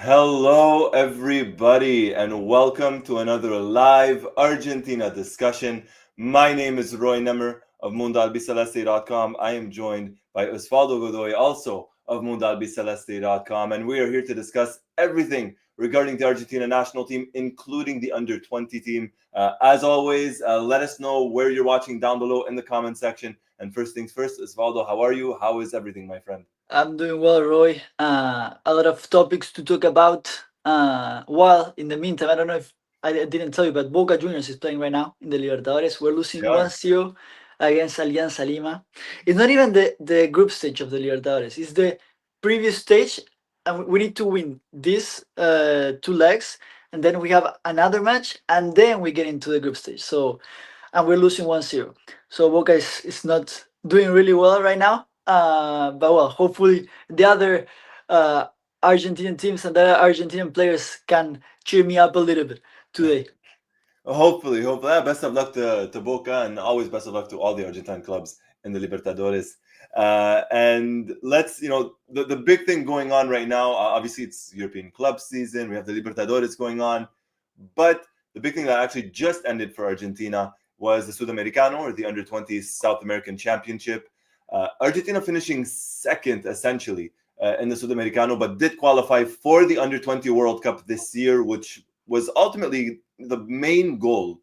Hello, everybody, and welcome to another live Argentina discussion. My name is Nemer of Mundo Albiceleste.com. I am joined by Osvaldo Godoy, also of Mundo Albiceleste.com, and we are here to discuss everything regarding the Argentina national team, including the under 20 team. As always, let us know where you're watching down below in the comment section. And first things first, Osvaldo, how are you? How is everything, my friend? I'm doing well, Roy. A lot of topics to talk about. While in the meantime, I don't know if I didn't tell you, but Boca Juniors is playing right now in the Libertadores. We're They losing are. 1-0 against Alianza Lima. It's not even the group stage of the Libertadores, it's the previous stage. And we need to win these two legs, and then we have another match, and then we get into the group stage. So, and we're losing 1-0. So Boca is not doing really well right now. But well, hopefully the other uh, Argentinian teams and the other Argentinian players can cheer me up a little bit today. Hopefully. Best of luck to Boca and always best of luck to all the Argentine clubs in the Libertadores. And let's, the big thing going on right now, obviously it's European club season. We have the Libertadores going on. But the big thing that actually just ended for Argentina was the Sudamericano, or the Under 20s South American Championship. Argentina finishing second, essentially, in the Sudamericano, but did qualify for the Under 20 World Cup this year, which was ultimately the main goal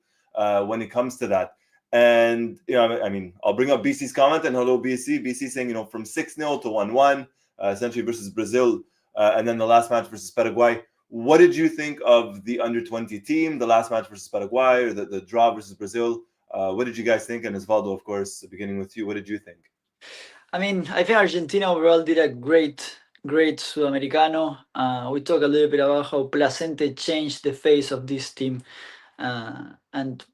when it comes to that. And I mean, I'll bring up BC's comment, and hello BC. BC saying from 6-0 to 1-1, essentially versus Brazil, and then the last match versus Paraguay. What did you think of the under 20 team, the last match versus Paraguay, or the draw versus Brazil? What did you guys think? And Osvaldo, of course, beginning with you, what did you think? I mean, I think Argentina overall did a great Sudamericano. We talked a little bit about how Placente changed the face of this team, and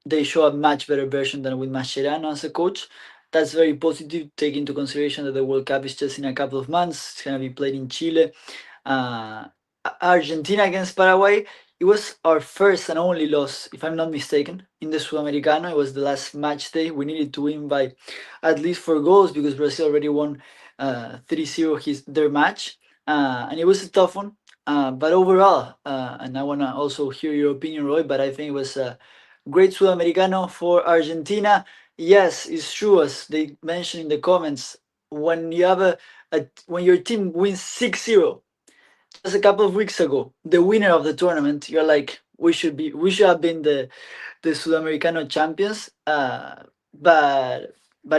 they show a much better version than with Mascherano as a coach. That's very positive, take into consideration that the World Cup is just in a couple of months. It's going to be played in Chile. Uh, Argentina against Paraguay, it was our first and only loss, if I'm not mistaken, in the Sudamericano. It was the last match day. We needed to win by at least 4 goals because Brazil already won 3-0 their match. And it was a tough one. But overall, and I want to also hear your opinion, Roy, but I think it was a great Sudamericano for Argentina. Yes, it's true, as they mentioned in the comments, when you have when your team wins 6-0 just a couple of weeks ago, the winner of the tournament, you're like, we should have been the Sudamericano champions. But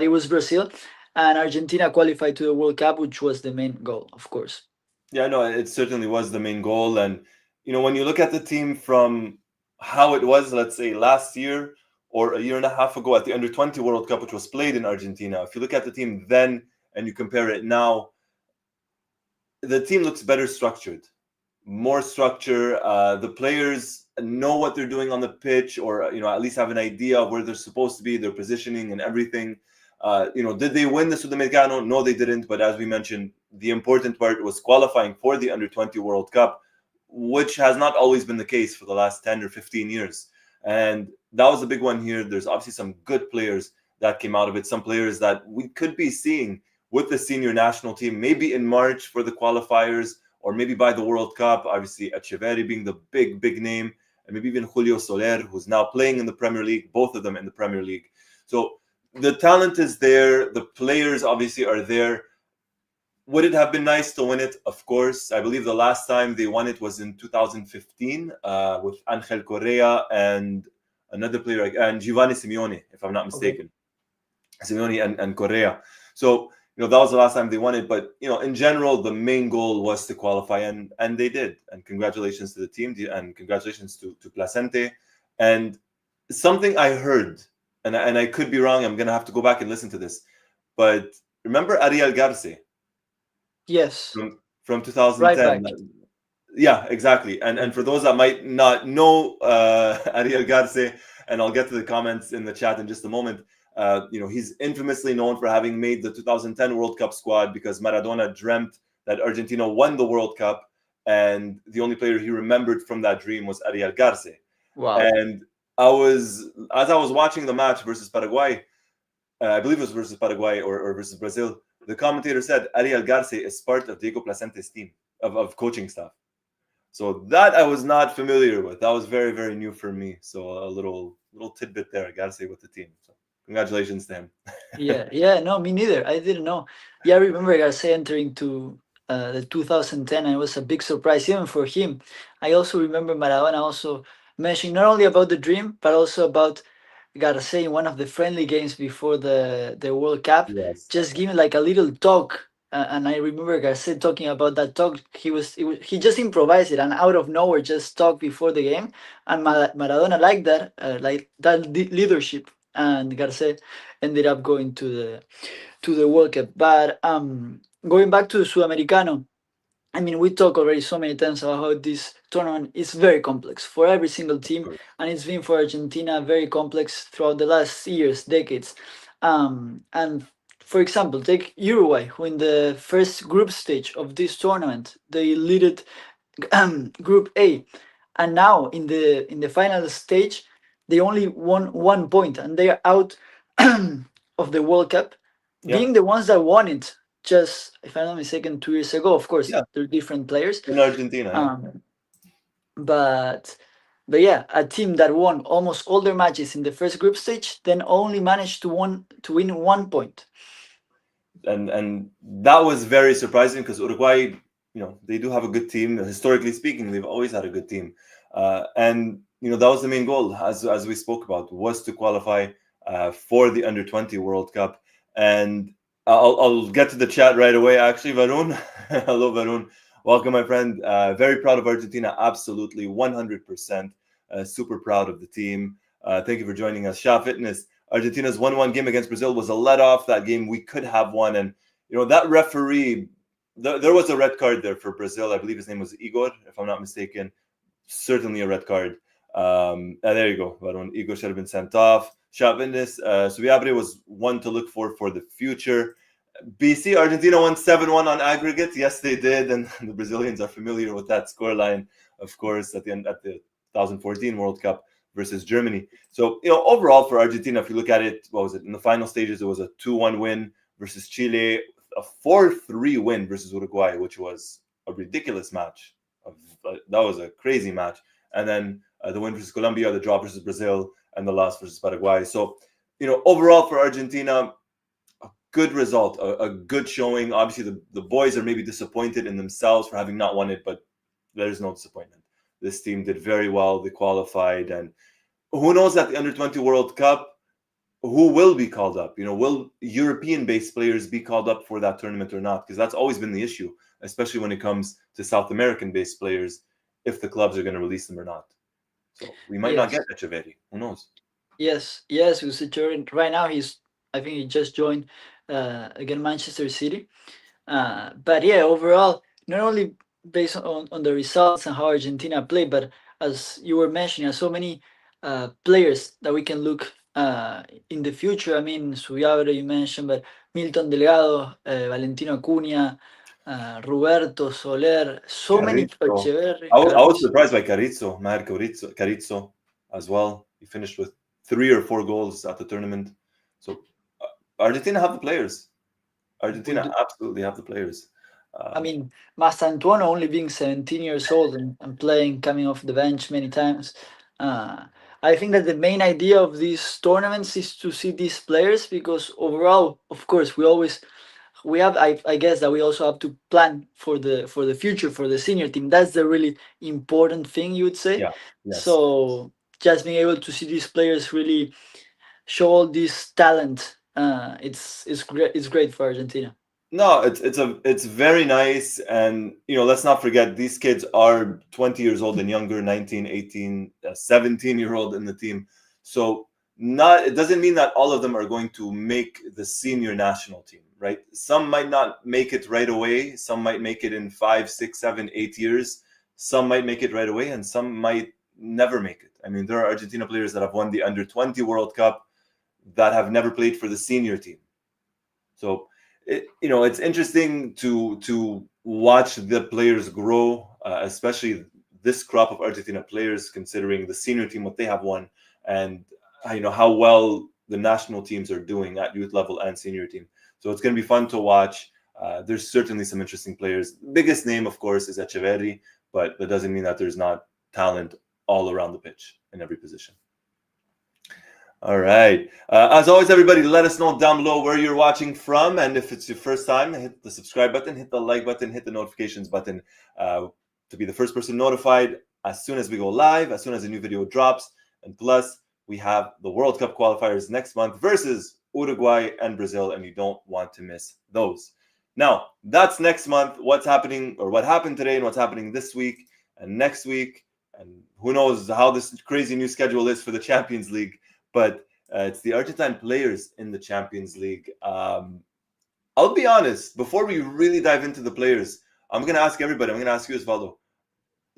it was Brazil, and Argentina qualified to the World Cup, which was the main goal, of course. Yeah, no, it certainly was the main goal. And, when you look at the team from how it was, let's say, last year or a year and a half ago at the Under 20 World Cup, which was played in Argentina, if you look at the team then and you compare it now, the team looks better structured, more structure. The players know what they're doing on the pitch, or at least have an idea of where they're supposed to be, their positioning and everything. Did they win the Sudamericano? No, they didn't. But as we mentioned, the important part was qualifying for the Under 20 World Cup, which has not always been the case for the last 10 or 15 years. And that was a big one here. There's obviously some good players that came out of it, some players that we could be seeing with the senior national team, maybe in March for the qualifiers, or maybe by the World Cup. Obviously, Echeverri being the big name, and maybe even Julio Soler, who's now playing in the Premier League, both of them in the Premier League. So the talent is there. The players obviously are there. Would it have been nice to win it? Of course. I believe the last time they won it was in 2015 with Angel Correa and another player, and Giovanni Simeone, if I'm not Okay. mistaken. Simeone and Correa. So that was the last time they won it. But in general, the main goal was to qualify, and they did. And congratulations to the team, and congratulations to Placente. And something I heard, and I could be wrong. I'm gonna have to go back and listen to this. But remember Ariel Garce Yes, from right 2010? back. Yeah, exactly. And for those that might not know Ariel Garce, and I'll get to the comments in the chat in just a moment. He's infamously known for having made the 2010 World Cup squad because Maradona dreamt that Argentina won the World Cup, and the only player he remembered from that dream was Ariel Garce. Wow. And as I was watching the match versus Paraguay, I believe it was versus Paraguay or versus Brazil, the commentator said Ariel Garce is part of Diego Placente's team of coaching staff. So that I was not familiar with. That was very, very new for me. So a little tidbit there, I gotta say, with the team. So congratulations to him. Yeah, yeah, no, me neither. I didn't know. Yeah, I remember Garcia entering to the 2010, and it was a big surprise even for him. I also remember Maradona also mentioning not only about the dream, but also about Garcia in one of the friendly games before the World Cup, Yes. just giving like a little talk. And I remember Garcia talking about that talk. He just improvised it and out of nowhere just talked before the game. And Maradona liked that, like that leadership. And Garcia ended up going to the World Cup. But going back to the Sudamericano, I mean, we talk already so many times about how this tournament is very complex for every single Of team, course. and it's been for Argentina very complex throughout the last years, decades. And for example, take Uruguay, who in the first group stage of this tournament they leaded Group A, and now in the final stage they only won 1 point and they are out of the World Cup, Yeah. being the ones that won it just, if I'm not mistaken, 2 years ago. Of course, Yeah. they're different players, In Argentina, yeah. um, but yeah, a team that won almost all their matches in the first group stage then only managed to win 1 point. And that was very surprising because Uruguay, they do have a good team. Historically speaking, they've always had a good team, and that was the main goal, as we spoke about, was to qualify for the Under 20 World Cup. And I'll get to the chat right away. Actually, Varun, hello Varun, welcome my friend. Very proud of Argentina, absolutely 100%. Super proud of the team. Thank you for joining us. Sha Fitness. Argentina's 1-1 game against Brazil was a let off. That game we could have won. And, that referee, there was a red card there for Brazil. I believe his name was Igor, if I'm not mistaken. Certainly a red card. There you go. Baron Igor should have been sent off. Chavinist, Subiabre was one to look for the future. BC, Argentina won 7-1 on aggregate. Yes, they did. And the Brazilians are familiar with that scoreline, of course, at the 2014 World Cup versus Germany. So, overall for Argentina, if you look at it, what was it? In the final stages, it was a 2-1 win versus Chile, a 4-3 win versus Uruguay, which was a ridiculous match. That was a crazy match. And then the win versus Colombia, the draw versus Brazil, and the loss versus Paraguay. So, overall for Argentina, a good result, a good showing. Obviously, the boys are maybe disappointed in themselves for having not won it, but there's no disappointment. This team did very well. They qualified, and who knows at the Under 20 World Cup who will be called up? Will European-based players be called up for that tournament or not? Because that's always been the issue, especially when it comes to South American-based players, if the clubs are going to release them or not. So we might not Yes, get Echeverri. Who knows? yes, right now I think he just joined again Manchester City. But yeah, overall, not only based on the results and how Argentina played, but as you were mentioning, so many players that we can look in the future. I mean, Subiabre you mentioned, but Milton Delgado, Valentino Acuña, Roberto Soler, so many, Carrizzo. Echeverri, I was Carlos. surprised by Maher Carrizzo as well. He finished with 3 or 4 goals at the tournament. So Argentina have the players. We Argentina do, absolutely have the players. I Um, mean, Mastantuono only being 17 years old and playing, coming off the bench many times. Uh, I think that the main idea of these tournaments is to see these players because overall, of course, we have. I guess that we also have to plan for the future for the senior team. That's the really important thing you would say. yeah, yes. So just being able to see these players really show all this talent, it's great. It's great for Argentina. No, it's very nice, and let's not forget these kids are 20 years old and younger, 19, 18, 17-year-old in the team. So not it doesn't mean that all of them are going to make the senior national team, right? Some might not make it right away. Some might make it in 5, 6, 7, 8 years. Some might make it right away, and some might never make it. I mean, there are Argentina players that have won the Under 20 World Cup that have never played for the senior team. So it's interesting to watch the players grow, especially this crop of Argentina players, considering the senior team what they have won, and how well the national teams are doing at youth level and senior team. So it's going to be fun to watch. There's certainly some interesting players. Biggest name, of course, is Echeverri, but that doesn't mean that there's not talent all around the pitch in every position. All right. As always, everybody, let us know down below where you're watching from. And if it's your first time, hit the subscribe button, hit the like button, hit the notifications button to be the first person notified as soon as we go live, as soon as a new video drops. And plus, we have the World Cup qualifiers next month versus Uruguay and Brazil, and you don't want to miss those. Now, that's next month. What's happening, or what happened today and what's happening this week and next week. And who knows how this crazy new schedule is for the Champions League. But it's the Argentine players in the Champions League. I'll be honest, before we really dive into the players, I'm going to ask everybody, I'm going to ask you, Osvaldo,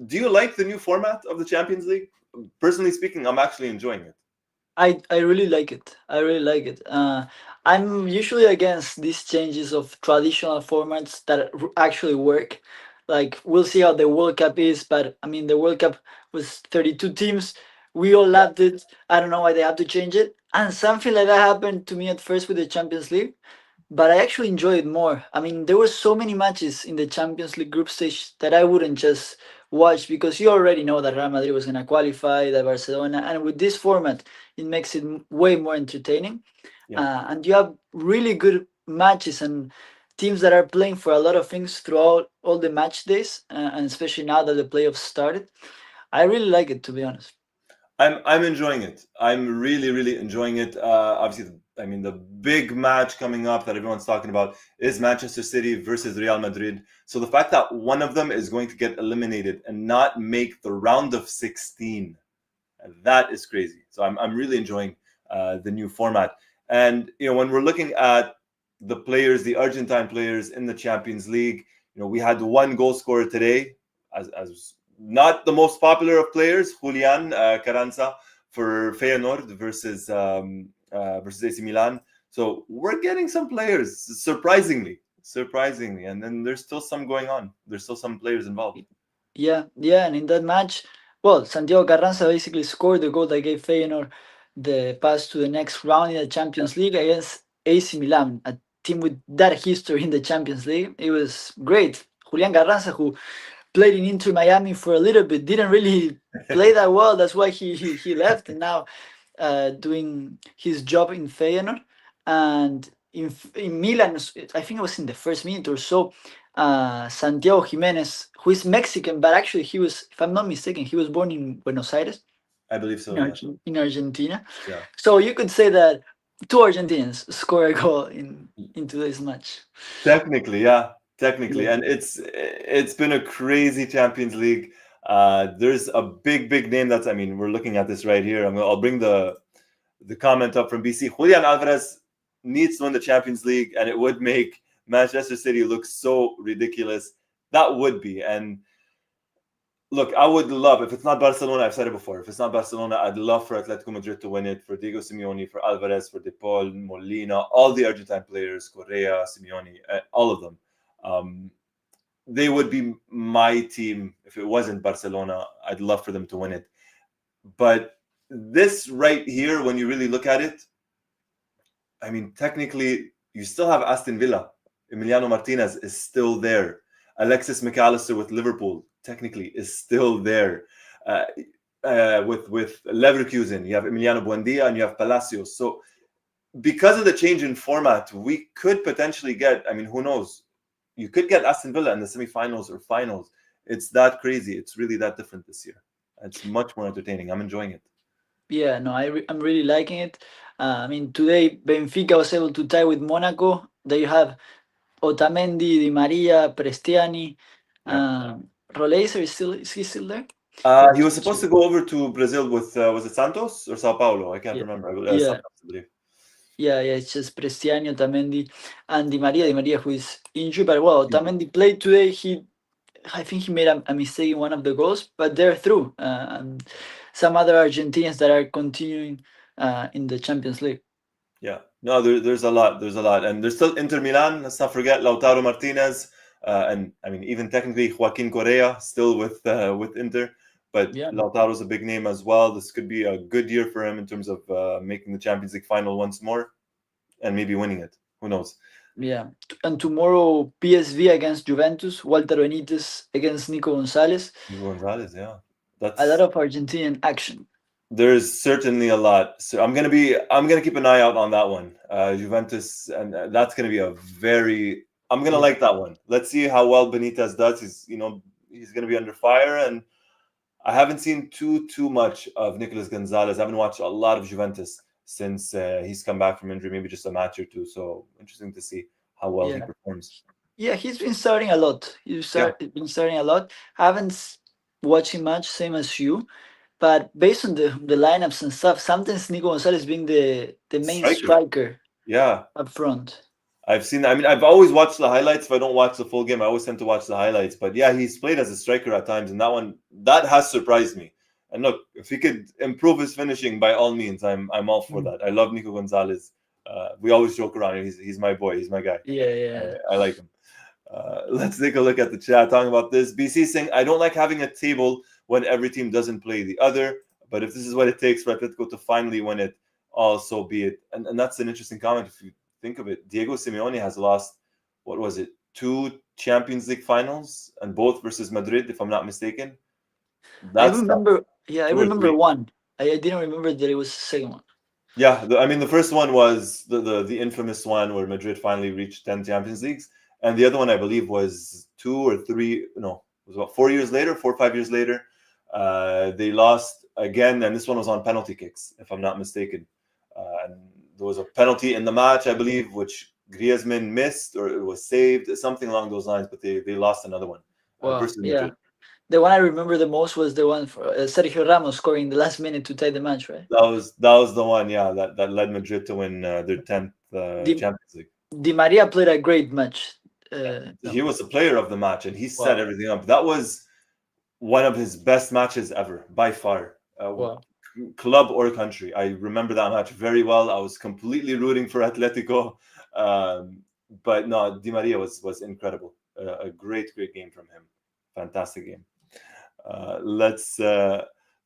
do you like the new format of the Champions League? Personally speaking, I'm actually enjoying it. I really like it. I really like it. I'm usually against these changes of traditional formats that actually work. Like we'll see how the World Cup is, but I mean the World Cup was 32 teams. We all loved it. I don't know why they have to change it. And something like that happened to me at first with the Champions League, but I actually enjoyed it more. I mean, there were so many matches in the Champions League group stage that I wouldn't just watch because you already know that Real Madrid was going to qualify, that Barcelona, and with this format, it makes it way more entertaining. Yeah. And you have really good matches and teams that are playing for a lot of things throughout all the match days, and especially now that the playoffs started. I really like it, to be honest. I'm enjoying it. I'm really enjoying it. Obviously, I mean, the big match coming up that everyone's talking about is Manchester City versus Real Madrid. So the fact that one of them is going to get eliminated and not make the round of 16, that is crazy. So I'm really enjoying the new format. And when we're looking at the players, the Argentine players in the Champions League, we had one goal scorer today, as not the most popular of players, Julian Carranza for Feyenoord versus AC Milan. So we're getting some players, surprisingly, and then there's still some going on. There's still some players involved. Yeah, and in that match, well, Santiago Carranza basically scored the goal that gave Feyenoord the pass to the next round in the Champions League against AC Milan, a team with that history in the Champions League. It was great. Julian Carranza, who played in Inter Miami for a little bit, didn't really play that well. That's why he left, and now doing his job in Feyenoord. And in Milan, I think it was in the first minute or so, Santiago Jimenez, who is Mexican, but actually he was, if I'm not mistaken, he was born in Buenos Aires, I believe so. in, in Argentina. Yeah. So you could say that two Argentinians score a goal in today's match. Technically, yeah, technically, Yeah. and it's been a crazy Champions League. There's a big name that's. I mean, we're looking at this right here. I'll bring the comment up from BC. Julian Alvarez needs to win the Champions League, and it would make Manchester City look so ridiculous. That would be. And look, I would love, if it's not Barcelona, I've said it before, if it's not Barcelona, I'd love for Atletico Madrid to win it, for Diego Simeone, for Alvarez, for De Paul, Molina, all the Argentine players, Correa, Simeone, all of them. They would be my team if it wasn't Barcelona. I'd love for them to win it. But this right here, when you really look at it, I mean, technically, you still have Aston Villa. Emiliano Martinez is still there. Alexis McAllister with Liverpool technically is still there. With Leverkusen, you have Emiliano Buendia and you have Palacios. So because of the change in format, we could potentially get, I mean, who knows? You could get Aston Villa in the semifinals or finals. It's that crazy. It's really that different this year. It's much more entertaining. I'm enjoying it. Yeah, no, I'm really liking it. I mean, today Benfica was able to tie with Monaco. There you have Otamendi, Di Maria, Prestiani. Yeah. Roleiser is he still there? He was supposed to go over to Brazil with, was it Santos or Sao Paulo? I can't Yeah. remember. Yeah. Santos, I believe. Yeah, it's just Prestiani, Otamendi, and Di Maria. Di Maria, who is injured, but well, Otamendi played today. I think he made a mistake in one of the goals, but they're through. And some other Argentinians that are continuing in the Champions League. Yeah, no, there's a lot. There's a lot. And there's still Inter Milan. Let's not forget Lautaro Martinez. And I mean, even technically Joaquin Correa still with Inter. But Yeah. Lautaro's a big name as well. This could be a good year for him in terms of making the Champions League final once more and maybe winning it. Who knows? Yeah. And tomorrow, PSV against Juventus, Walter Benitez against Nico Gonzalez. Hugo Gonzalez, yeah. A lot That's of Argentinian action. There's certainly a lot. So I'm gonna keep an eye out on that one. Juventus, and that's gonna be a very I'm gonna Yeah. like that one. Let's see how well Benitez does. He's gonna be under fire, and I haven't seen too much of Nicolas Gonzalez. I haven't watched a lot of Juventus since he's come back from injury, maybe just a match or two. So interesting to see how well he Yeah. performs. Yeah, he's been starting a lot. Yeah, Been starting a lot. I haven't watched him much, same as you. But based on the lineups and stuff, sometimes Nico Gonzalez being the main striker. striker Yeah, up front. I've seen. I mean, I've always watched the highlights. If I don't watch the full game, I always tend to watch the highlights. But yeah, he's played as a striker at times, and that has surprised me. And look, if he could improve his finishing, by all means, I'm all for Mm. that. I love Nico Gonzalez. We always joke around. He's my boy. He's my guy. Yeah, yeah. I like him. Let's take a look at the chat talking about this. BC saying, I don't like having a table when every team doesn't play the other, but if this is what it takes for Atletico to finally win it, also be it. And that's an interesting comment if you think of it. Diego Simeone has lost, what was it, two Champions League finals, and both versus Madrid, if I'm not mistaken. I That's tough. remember. Yeah, I Two or remember three. one. I didn't remember that it was the second one. Yeah, I mean, the first one was the infamous one where Madrid finally reached 10 Champions Leagues, and the other one I believe was 2 or 3. No, it was about 4 years later, 4 or 5 years later. They lost again, and this one was on penalty kicks, if I'm not mistaken. And there was a penalty in the match, I believe, which Griezmann missed or it was saved, something along those lines. But they lost another one Wow. versus Yeah. Madrid. The one I remember the most was the one for Sergio Ramos scoring the last minute to tie the match, right? That was the one, yeah, that led Madrid to win their 10th Di, Champions League. Di Maria played a great match. He No. was the player of the match, and he set Wow. everything up. That was one of his best matches ever, by far. Wow. Club or country, I remember that match very well. I was completely rooting for Atletico, but no, Di Maria was incredible. A great game from him. Fantastic game. Let's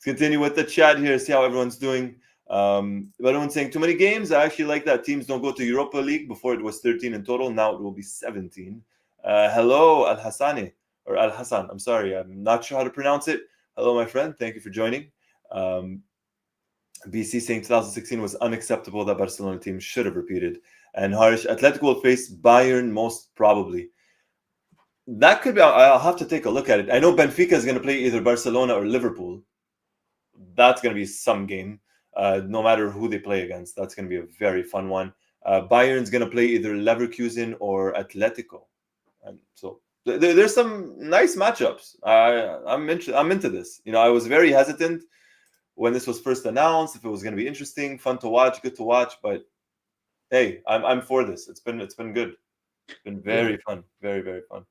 continue with the chat here. See how everyone's doing. Everyone's saying too many games. I actually like that teams don't go to Europa League. Before it was 13 in total. Now it will be 17. Hello, Al Hassani or Al Hassan. I'm sorry, I'm not sure how to pronounce it. Hello, my friend. Thank you for joining. Um, BC saying 2016 was unacceptable. That Barcelona team should have repeated. And Harsh, Atletico will face Bayern most probably. That could be. I'll have to take a look at it. I know Benfica is going to play either Barcelona or Liverpool. That's going to be some game. No matter who they play against, that's going to be a very fun one. Bayern's going to play either Leverkusen or Atletico, and so there's some nice matchups. I'm into this. I was very hesitant when this was first announced, if it was going to be interesting, fun to watch, good to watch. But hey, I'm for this. It's been good. It's been Yeah. very fun, very fun.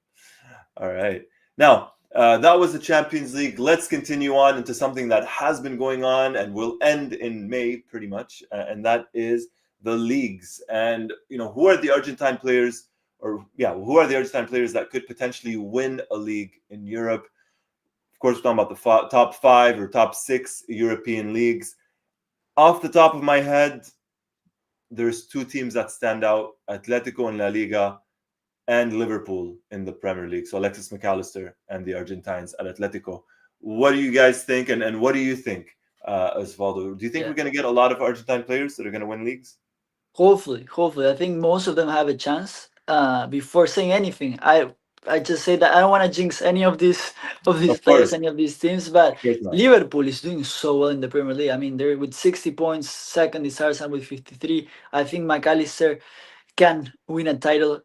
All right. Now, that was the Champions League. Let's continue on into something that has been going on and will end in May, pretty much, and that is the leagues. And who are the Argentine players, who are the Argentine players that could potentially win a league in Europe? Of course, we're talking about the top 5 or top 6 European leagues. Off the top of my head, there's two teams that stand out: Atletico in La Liga and Liverpool in the Premier League. So Alexis McAllister and the Argentines at Atletico. What do you guys think? And what do you think, Osvaldo? Do you think Yeah. we're going to get a lot of Argentine players that are going to win leagues? Hopefully, I think most of them have a chance. Before saying anything, I just say that I don't want to jinx any of these Of players, course. any of these teams. But Of course not. Liverpool is doing so well in the Premier League. I mean, they're with 60 points. Second is Arsenal with 53. I think McAllister can win a title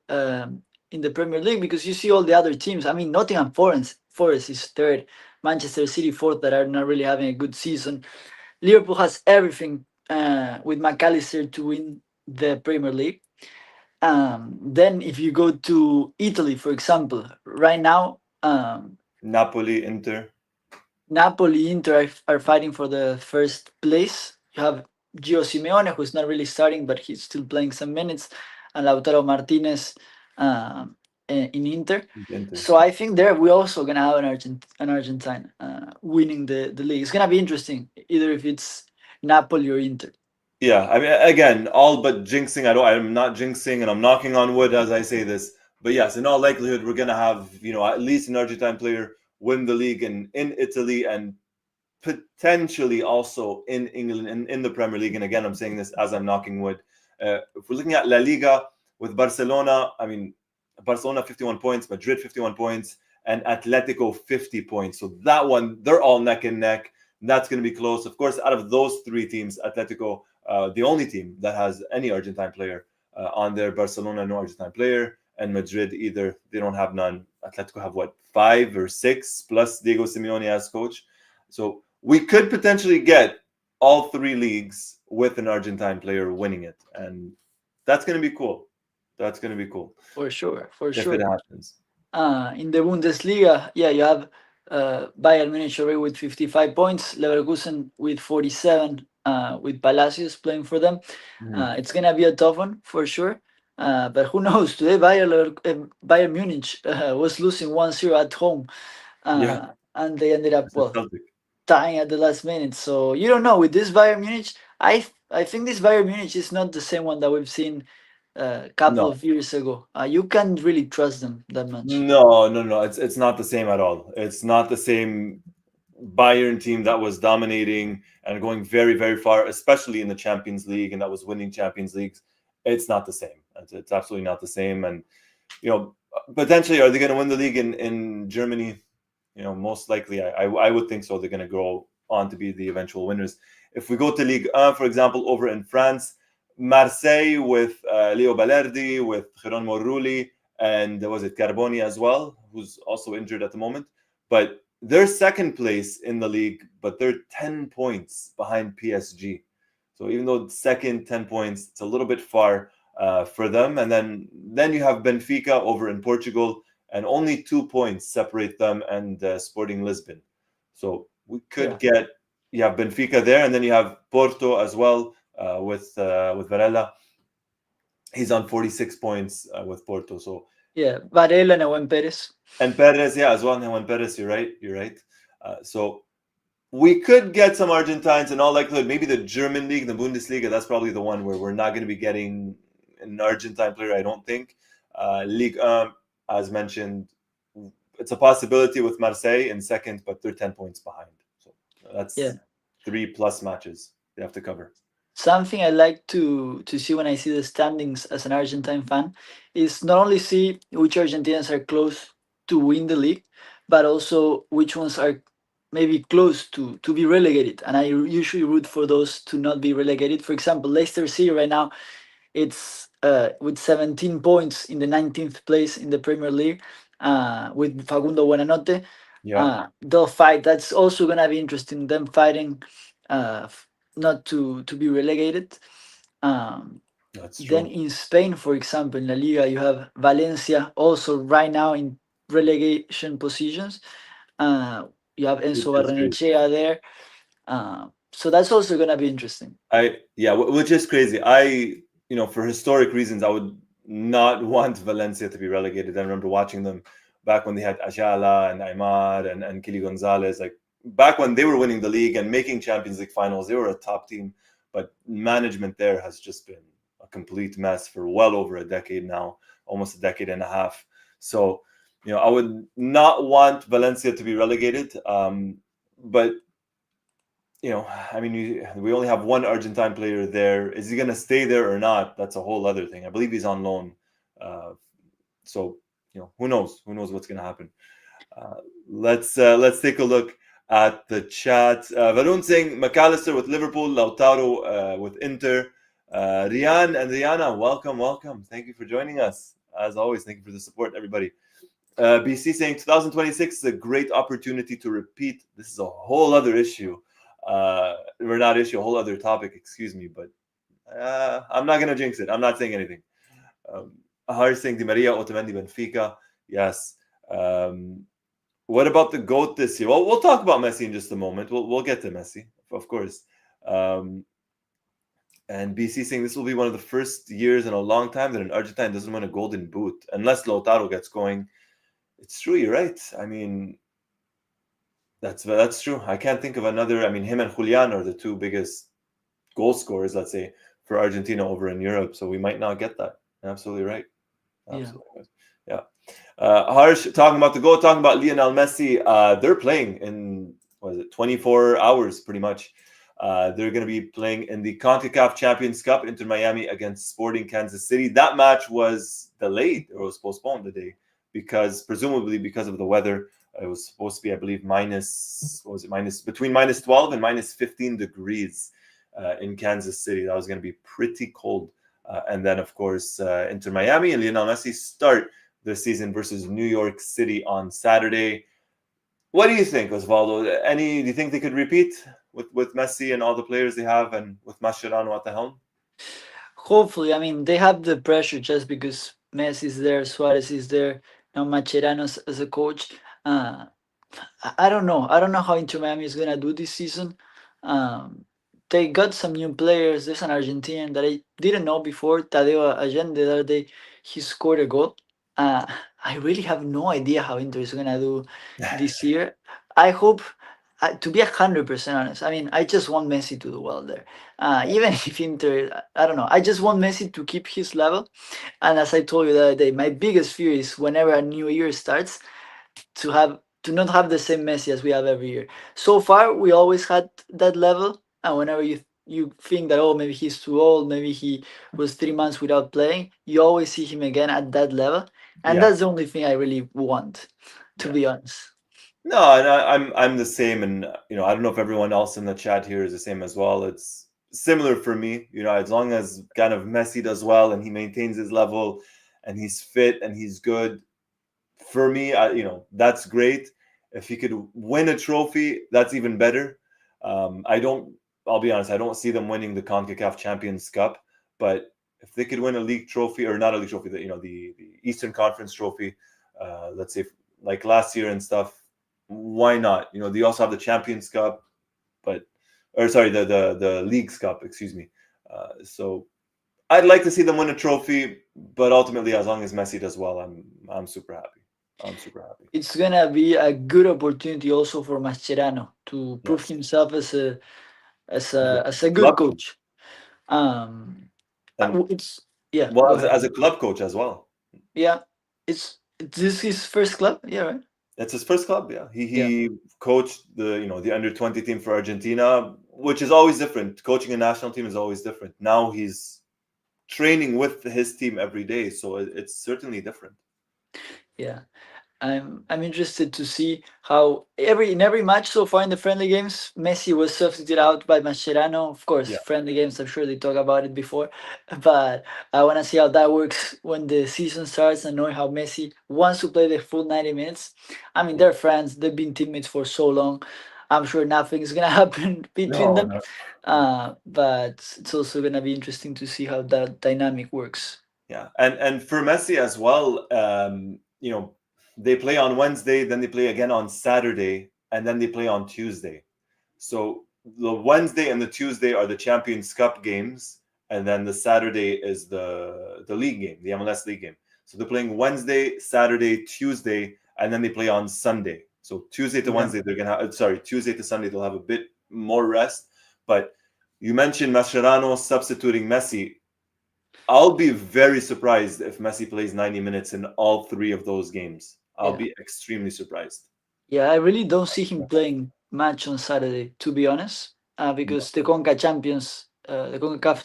in the Premier League because you see all the other teams. I mean, Nottingham Forest is third, Manchester City fourth, that are not really having a good season. Liverpool has everything with McAllister to win the Premier League. Then, if you go to Italy, for example, right now, Napoli, Inter. Napoli, Inter are fighting for the first place. You have Gio Simeone, who's not really starting, but he's still playing some minutes, and Lautaro Martinez in Inter. Inter. So I think there we're also gonna have an Argentine winning the league. It's gonna be interesting, either if it's Napoli or Inter. Yeah, I mean, again, all but jinxing. I'm not jinxing, and I'm knocking on wood as I say this. But yes, in all likelihood, we're gonna have at least an Argentine player win the league in Italy, and potentially also in England in the Premier League. And again, I'm saying this as I'm knocking wood. If we're looking at La Liga with Barcelona, I mean, Barcelona 51 points, Madrid 51 points, and Atletico 50 points. So that one, they're all neck and neck. That's going to be close. Of course, out of those three teams, Atletico, the only team that has any Argentine player on there. Barcelona, no Argentine player. And Madrid, either they don't have none. Atletico have what, 5 or 6 plus Diego Simeone as coach. So we could potentially get all three leagues with an Argentine player winning it, and that's going to be cool. That's going to be cool For sure, for if it sure. happens. In the Bundesliga, yeah, you have Bayern Munich already with 55 points, Leverkusen with 47, with Palacios playing for them. Mhm. It's gonna be a tough one for sure. But who knows? Today, Bayern Munich was losing 1-0 at home, Yeah, and they ended up it's a Celtic. tying at the last minute. So you don't know with this Bayern Munich. I think this Bayern Munich is not the same one that we've seen a couple No, of years ago. You can't really trust them that much. no. It's not the same at all. It's not the same Bayern team that was dominating and going very very far, especially in the Champions League, and that was winning Champions Leagues. It's not the same. It's absolutely not the same. And potentially, are they going to win the league in Germany? Most likely, I would think so. They're going to go on to be the eventual winners. If we go to Ligue 1, for example, over in France, Marseille with Leo Balerdi, with Geronimo Rulli, and was it Carboni as well, who's also injured at the moment. But they're second place in the league, but they're 10 points behind PSG. So even though second, 10 points, it's a little bit far for them. And then you have Benfica over in Portugal, and only 2 points separate them and Sporting Lisbon. So we Yeah. could get you have Benfica there, and then you have Porto as well with Varela. He's on 46 points with Porto. So Yeah, Varela and Ewan Perez. and Perez, yeah, as well. And when Perez, you're right, you're right. So we could get some Argentines in all likelihood. Maybe the German league, the Bundesliga. That's probably the one where we're not going to be getting an Argentine player. I don't think. Ligue 1, as mentioned, it's a possibility with Marseille in second, but they're 10 points behind. So Yeah. that's 3+ matches they have to cover. Something I like to see when I see the standings as an Argentine fan is not only see which Argentinians are close to win the league, but also which ones are maybe close to be relegated. And I usually root for those to not be relegated. For example, Leicester City right now, it's with 17 points in the 19th place in the Premier League, with Facundo Buenanote. Yeah, They'll fight. That's also gonna be interesting. Them fighting, not to be relegated. Um, that's then true. in Spain, for example, in La Liga, you have Valencia also right now in relegation positions. Uh, you have Which Enzo is crazy. Barrenechea there. So that's also gonna be interesting. Which is crazy. For historic reasons, I would not want Valencia to be relegated. I remember watching them back when they had Ayala and Aymar and Kili Gonzalez. Like back when they were winning the league and making Champions League finals, they were a top team. But management there has just been a complete mess for well over a decade now, almost a decade and a half. So, I would not want Valencia to be relegated. But I mean, we only have one Argentine player there. Is he going to stay there or not? That's a whole other thing. I believe he's on loan. Uh, so, who knows? Who knows what's going to happen? Uh, let's take a look at the chat. Varun saying McAllister with Liverpool, Lautaro with Inter. Rian and Rihanna, welcome. Thank you for joining us. As always, thank you for the support, everybody. BC saying 2026 is a great opportunity to repeat. This is a whole other issue. We're not issue, a whole other topic, excuse me, but I'm not going to jinx it. I'm not saying anything. Harry saying Di Maria, Otamendi, Benfica. Yes. What about the GOAT this year? Well, we'll talk about Messi in just a moment. We'll get to Messi, of course. And BC saying this will be one of the first years in a long time that an Argentine doesn't win a golden boot unless Lautaro gets going. It's true. You're right. I mean, that's true. I can't think of another. I mean, him and Julian are the two biggest goal scorers, let's say, for Argentina over in Europe. So we might not get that. Absolutely right. Yeah. Absolutely right. Yeah. Harsh, talking about the goal, talking about Lionel Messi. They're playing in, what is it, 24 hours pretty much. They're going to be playing in the CONCACAF Champions Cup, Inter Miami against Sporting Kansas City. That match was delayed or was postponed today because, presumably, because of the weather. It was supposed to be, I believe, between minus 12 and minus 15 degrees in Kansas City. That was going to be pretty cold. And then, of course, Inter Miami and Lionel Messi start the season versus New York City on Saturday. What do you think, Osvaldo? Do you think they could repeat with Messi and all the players they have and with Mascherano at the helm? Hopefully, I mean, they have the pressure just because Messi is there, Suarez is there, now Macherano as a coach. Uh, I don't know. I don't know how Inter Miami is gonna do this season. Um, they got some new players. There's an Argentinian that I didn't know before, Tadeo Allende. The other day, he scored a goal. Uh, I really have no idea how Inter is gonna do this year. I hope, to be 100% honest. I mean, I just want Messi to do well there. Even if Inter, I don't know. I just want Messi to keep his level. And as I told you the other day, my biggest fear is whenever a new year starts to not have the same Messi as we have every year. So far, we always had that level, and whenever you think that, oh, maybe he's too old, maybe he was 3 months without playing, you always see him again at that level, and Yeah, that's the only thing I really want, to yeah. be honest. No, and I'm the same, and I don't know if everyone else in the chat here is the same as well. It's similar for me. As long as kind of Messi does well and he maintains his level, and he's fit and he's good, for me, that's great. If he could win a trophy, that's even better. I don't. I'll be honest. I don't see them winning the Concacaf Champions Cup, but if they could win a league trophy or not a league trophy, the Eastern Conference trophy, let's say like last year and stuff, why not? They also have the Champions Cup, but or sorry, the Leagues Cup, excuse me. So I'd like to see them win a trophy, but ultimately, as long as Messi does well, I'm super happy. I'm super happy. It's gonna be a good opportunity also for Mascherano to prove Yes, himself as a good club coach. Um, and it's yeah. well Go as ahead. a club coach as well. Yeah, it's this his first club. Yeah, right. It's his first club. Yeah, he Yeah. he coached the under 20 team for Argentina, which is always different. Coaching a national team is always different. Now he's training with his team every day, so it's certainly different. Yeah. I'm interested to see how in every match so far in the friendly games, Messi was substituted out by Mascherano. Of course, Yeah, friendly games, I'm sure they talk about it before, but I want to see how that works when the season starts and knowing how Messi wants to play the full 90 minutes. I mean, yeah. they're friends, they've been teammates for so long. I'm sure nothing is gonna happen between No, them, no. but it's also gonna be interesting to see how that dynamic works. Yeah, and for Messi as well, they play on Wednesday, then they play again on Saturday, and then they play on Tuesday. So the Wednesday and the Tuesday are the Champions Cup games, and then the Saturday is the league game, the MLS league game. So they're playing Wednesday, Saturday, Tuesday, and then they play on Sunday. So Tuesday to Yeah. Wednesday, they're gonna have sorry, Tuesday to Sunday, they'll have a bit more rest. But you mentioned Mascherano substituting Messi. I'll be very surprised if Messi plays 90 minutes in all three of those games. I'll Yeah. be extremely surprised. Yeah, I really don't see him playing much on Saturday, to be honest, because the CONCACAF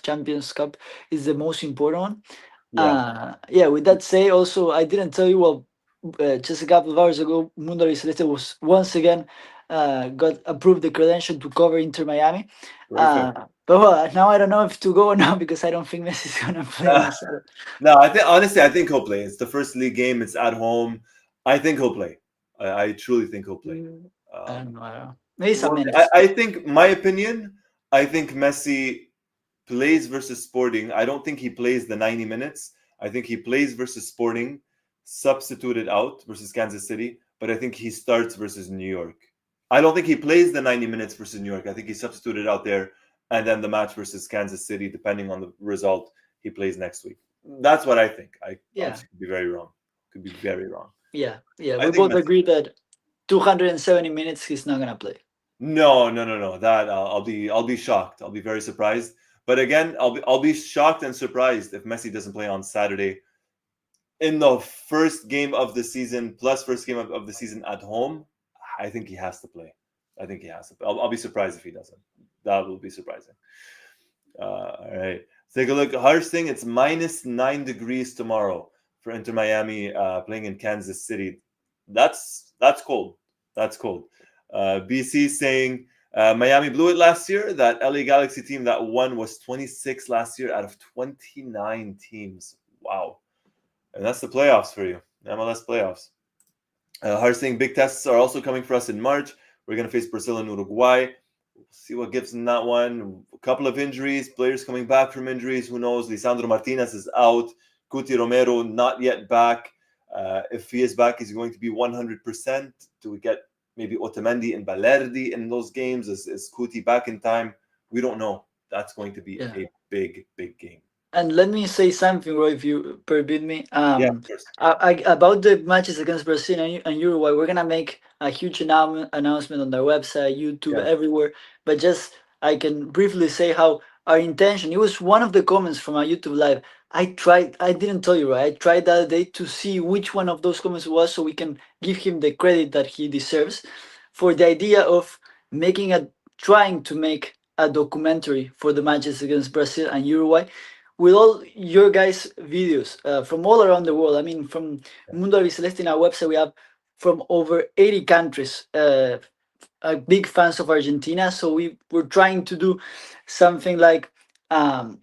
Champions Cup is the most important one. Yeah, Yeah, with that say, also, I didn't tell you, well, just a couple of hours ago, Mundo Albiceleste was once again got approved the credential to cover Inter Miami. perfect. But well, now I don't know if to go or not because I don't think Messi's gonna play on Saturday. No, I think he'll play. It's the first league game. It's at home. I think he'll play. I truly think he'll play. I don't Um, know. I don't know. Maybe some well, minutes. I think my opinion. I think Messi plays versus Sporting. I don't think he plays the 90 minutes. I think he plays versus Sporting, substituted out versus Kansas City, but I think he starts versus New York. I don't think he plays the 90 minutes versus New York. I think he's substituted out there, and then the match versus Kansas City, depending on the result, he plays next week. That's what I think. I Yeah. obviously could be very wrong. Could be very wrong. Yeah, yeah. I We think both Messi. agree that 270 minutes he's not gonna play. No, no, no, no. That I'll be shocked. I'll be very surprised. But again, I'll be shocked and surprised if Messi doesn't play on Saturday in the first game of the season, plus first game of the season at home. I think he has to play. I think he has to. I'll be surprised if he doesn't. That will be surprising. All right. Take a look. Harsh thing. It's -9 degrees tomorrow for Inter Miami playing in Kansas City. That's cold. That's cold. BC saying Miami blew it last year. That LA Galaxy team that won was 26 last year out of 29 teams. Wow. And that's the playoffs for you. MLS playoffs. Harsh saying big tests are also coming for us in March. We're going to face Brazil and Uruguay. We'll see what gives in that one. A couple of injuries, players coming back from injuries. Who knows? Lisandro Martinez is out. Cuti Romero not yet back. If he is back, he's going to be 100%. Do we get maybe Otamendi and Balerdi in those games? Is Cuti back in time? We don't know. That's going to be a big, big game. And let me say something, Roy, if you permit me. Yeah, of course. About the matches against Brazil and Uruguay, we're gonna make a huge announcement on their website, YouTube, Yeah. everywhere. But just I can briefly say how our intention. It was one of the comments from our YouTube live. I tried. I didn't tell you, right? I tried the other day to see which one of those comments was, so we can give him the credit that he deserves for the idea of trying to make a documentary for the matches against Brazil and Uruguay with all your guys' videos from all around the world. I mean, from Mundo Albiceleste in our website, we have from over 80 countries. Big fans of Argentina, so we were trying to do something like um,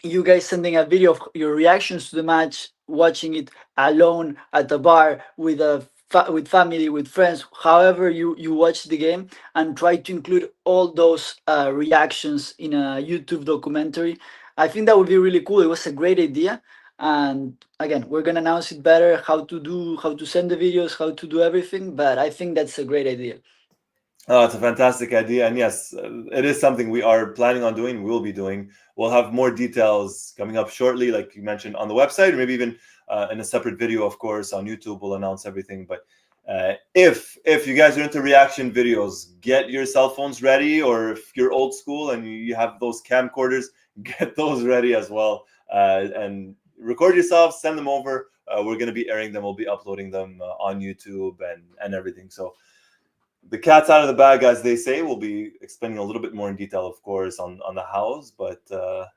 you guys sending a video of your reactions to the match, watching it alone at a bar with with family, with friends, however you watch the game, and try to include all those reactions in a YouTube documentary. I think that would be really cool. It was a great idea, and again, we're gonna announce it better how to send the videos, how to do everything. But I think that's a great idea. Oh, it's a fantastic idea. And yes, it is something we are planning on doing. We will be doing. We'll have more details coming up shortly, like you mentioned, on the website, or maybe even in a separate video, of course, on YouTube. We'll announce everything. But if you guys are into reaction videos, get your cell phones ready, or if you're old school and you have those camcorders, get those ready as well. And record yourself, send them over. We're going to be airing them. We'll be uploading them on YouTube and everything. So the cat's out of the bag, as they say. We'll be explaining a little bit more in detail, of course, on the hows, but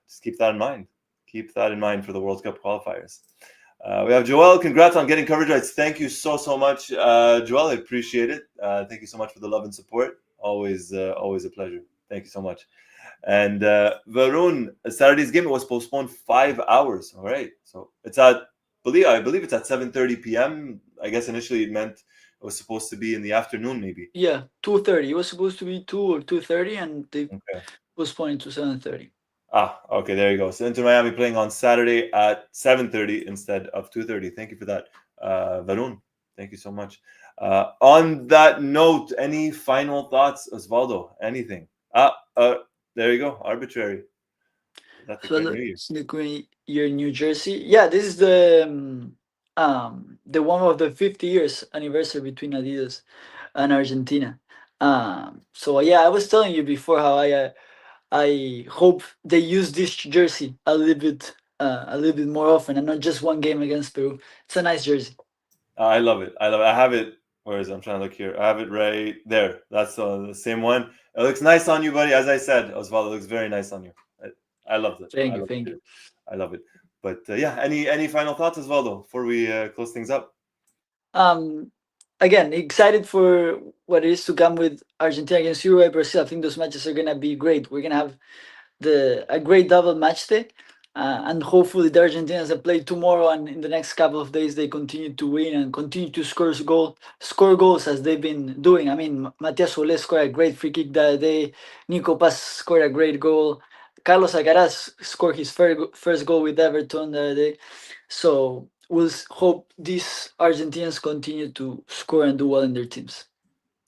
just keep that in mind. Keep that in mind for the World Cup qualifiers. We have Joel. Congrats on getting coverage rights. Thank you so much, Joel. I appreciate it. Thank you so much for the love and support. Always a pleasure. Thank you so much. And Varun, Saturday's game was postponed 5 hours. All right, so it's I believe it's at 7:30 p.m. I guess initially it meant it was supposed to be in the afternoon, maybe. Yeah, 2:30. It was supposed to be 2 or 2:30, and they Okay. postponed it to 7:30. Okay, there you go. So Inter Miami playing on Saturday at 7:30 instead of 2:30. Thank you for that, Varun. Thank you so much. On that note, any final thoughts, Osvaldo? Anything? There you go. Arbitrary. That's the So Queen New Year. you're in New Jersey. Yeah, this is the one of the 50 years anniversary between Adidas and Argentina. So yeah, I was telling you before how I hope they use this jersey a little bit more often, and not just one game against Peru. It's a nice jersey. I love it. I love it. I have it. Where is it? I'm trying to look here. I have it right there. That's the same one. It looks nice on you, buddy. As I said, Osvaldo, it looks very nice on you. I loved it. Thank I you, love thank it. you. I love it. But yeah, any final thoughts, Osvaldo, before we close things up? Um, Again, excited for what is to come with Argentina against Uruguay, Brazil. I think those matches are gonna be great. We're gonna have a great double match day, and hopefully the Argentinians that play tomorrow and in the next couple of days they continue to win and continue to score goals as they've been doing. I mean, Matias Solé scored a great free kick that day. Nico Paz scored a great goal. Carlos Alcaraz scored his first goal with Everton the other day. So we'll hope these Argentinians continue to score and do well in their teams.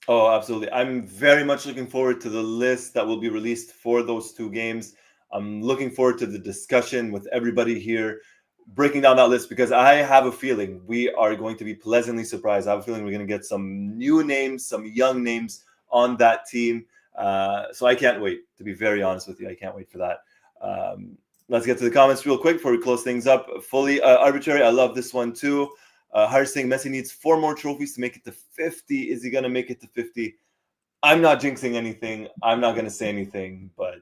Oh, absolutely. I'm very much looking forward to the list that will be released for those two games. I'm looking forward to the discussion with everybody here, breaking down that list, because I have a feeling we are going to be pleasantly surprised. I have a feeling we're going to get some new names, some young names on that team. So I can't wait, to be very honest with you. I can't wait for that. Let's get to the comments real quick before we close things up. Fully arbitrary. I love this one too. Harsh saying Messi needs 4 more trophies to make it to 50. Is he going to make it to 50? I'm not jinxing anything. I'm not going to say anything, but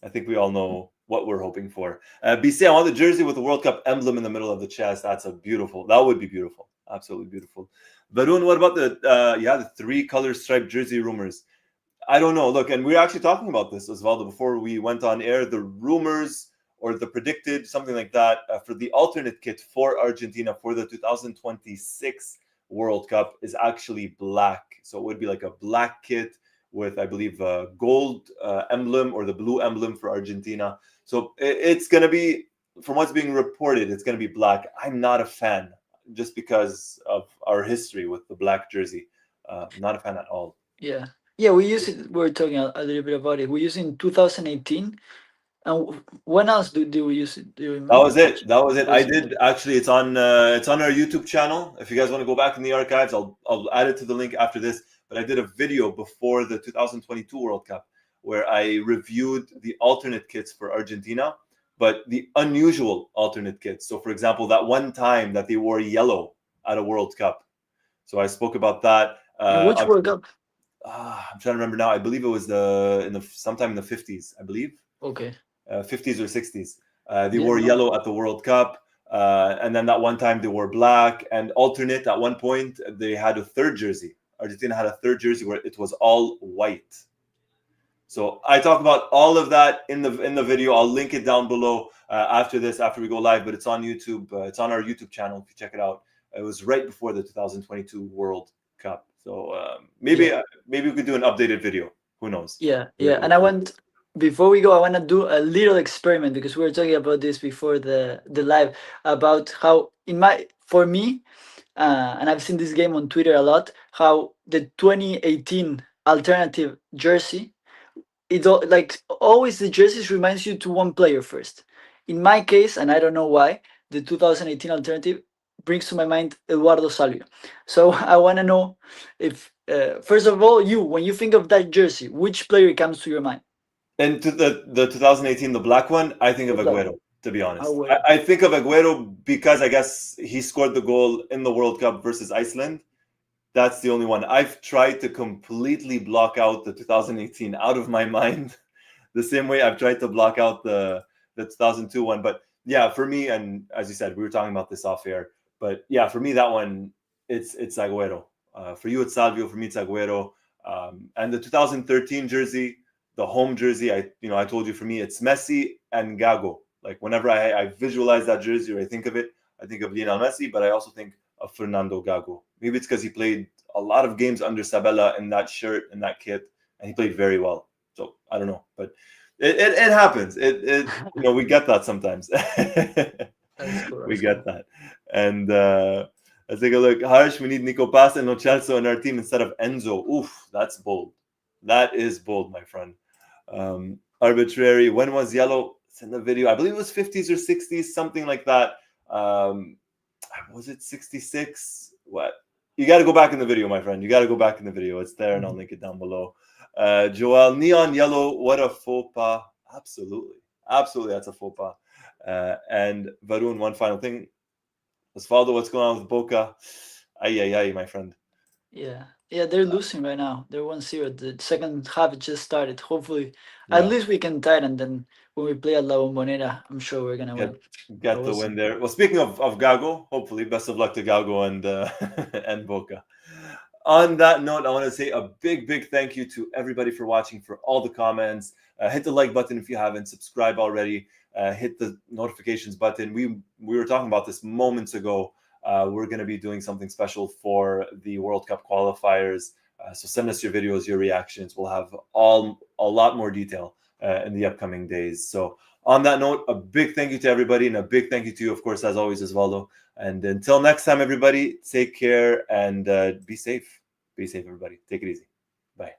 I think we all know what we're hoping for. BC, I want the jersey with the World Cup emblem in the middle of the chest. That would be beautiful. Absolutely beautiful. Varun, what about the 3-color striped jersey rumors? I don't know. Look, and we were actually talking about this, Osvaldo, before we went on air. The rumors or the predicted, something like that, for the alternate kit for Argentina for the 2026 World Cup is actually black. So it would be like a black kit with, I believe, a gold emblem or the blue emblem for Argentina. So it's going to be, from what's being reported, it's going to be black. I'm not a fan just because of our history with the black jersey. Not a fan at all. Yeah. Yeah, we use it. We were talking a little bit about it. We used it in 2018. And when else do we use it? Do you That remember? was it. That was it. I Was it? did actually. It's on our YouTube channel. If you guys want to go back in the archives, I'll add it to the link after this. But I did a video before the 2022 World Cup where I reviewed the alternate kits for Argentina, but the unusual alternate kits. So, for example, that one time that they wore yellow at a World Cup. So I spoke about that. In which World Cup? I'm trying to remember now. I believe it was sometime in the 50s. I believe. Okay. 50s or 60s. They Yeah, wore no. yellow at the World Cup. And then that one time they wore black and alternate. At one point, they had a third jersey. Argentina had a third jersey where it was all white. So I talk about all of that in the video. I'll link it down below after we go live. But it's on YouTube. It's on our YouTube channel if you check it out. It was right before the 2022 World Cup. So maybe we could do an updated video. Who knows? Yeah, yeah. And before we go, I want to do a little experiment because we were talking about this before the live about how for me, and I've seen this game on Twitter a lot, how the 2018 alternative jersey, like always the jerseys reminds you to one player first. In my case, and I don't know why, the 2018 alternative brings to my mind Eduardo Salvio. So I want to know if, first of all, when you think of that jersey, which player comes to your mind? And to the 2018, the black one, I think The of black Aguero, one. to be honest. Agüero. I think of Aguero because I guess he scored the goal in the World Cup versus Iceland. That's the only one. I've tried to completely block out the 2018 out of my mind, the same way I've tried to block out the 2002 one. But yeah, for me, and as you said, we were talking about this off air. But yeah, for me, that one, it's Aguero. For you, it's Salvio. For me, it's Aguero. And the 2013 jersey, the home jersey, I told you, for me, it's Messi and Gago. Like whenever I visualize that jersey or I think of it, I think of Lionel Messi, but I also think of Fernando Gago. Maybe it's because he played a lot of games under Sabella in that shirt and that kit, and he played very well. So I don't know, but it happens. We get that sometimes. That's cool. We get that. And let's take a look. Harsh, we need Nico Pasta and Lo Celso in our team instead of Enzo. Oof, that's bold. That is bold, my friend. Arbitrary. When was yellow? It's in the video. I believe it was 50s or 60s, something like that. Was it 66? What? You got to go back in the video, my friend. You got to go back in the video. It's there, and I'll link it down below. Joel, neon yellow. What a faux pas. Absolutely. Absolutely, that's a faux pas. And Varun, one final thing. Osvaldo, what's going on with Boca? Ay, my friend. Yeah. Yeah, they're losing right now. They're 1-0. The second half just started. Hopefully, Yeah. at least we can tie it, and then when we play at La Bombonera, I'm sure we're gonna win. Get the win there. Well, speaking of Gago, hopefully, best of luck to Gago and and Boca. On that note, I want to say a big thank you to everybody for watching, for all the comments. Hit the like button if you haven't. Subscribe already. Hit the notifications button. We were talking about this moments ago. We're going to be doing something special for the World Cup qualifiers. So send us your videos, your reactions. We'll have a lot more detail in the upcoming days. So on that note, a big thank you to everybody, and a big thank you to you, of course, as always, Osvaldo. And until next time, everybody, take care and be safe. Be safe, everybody. Take it easy. Bye.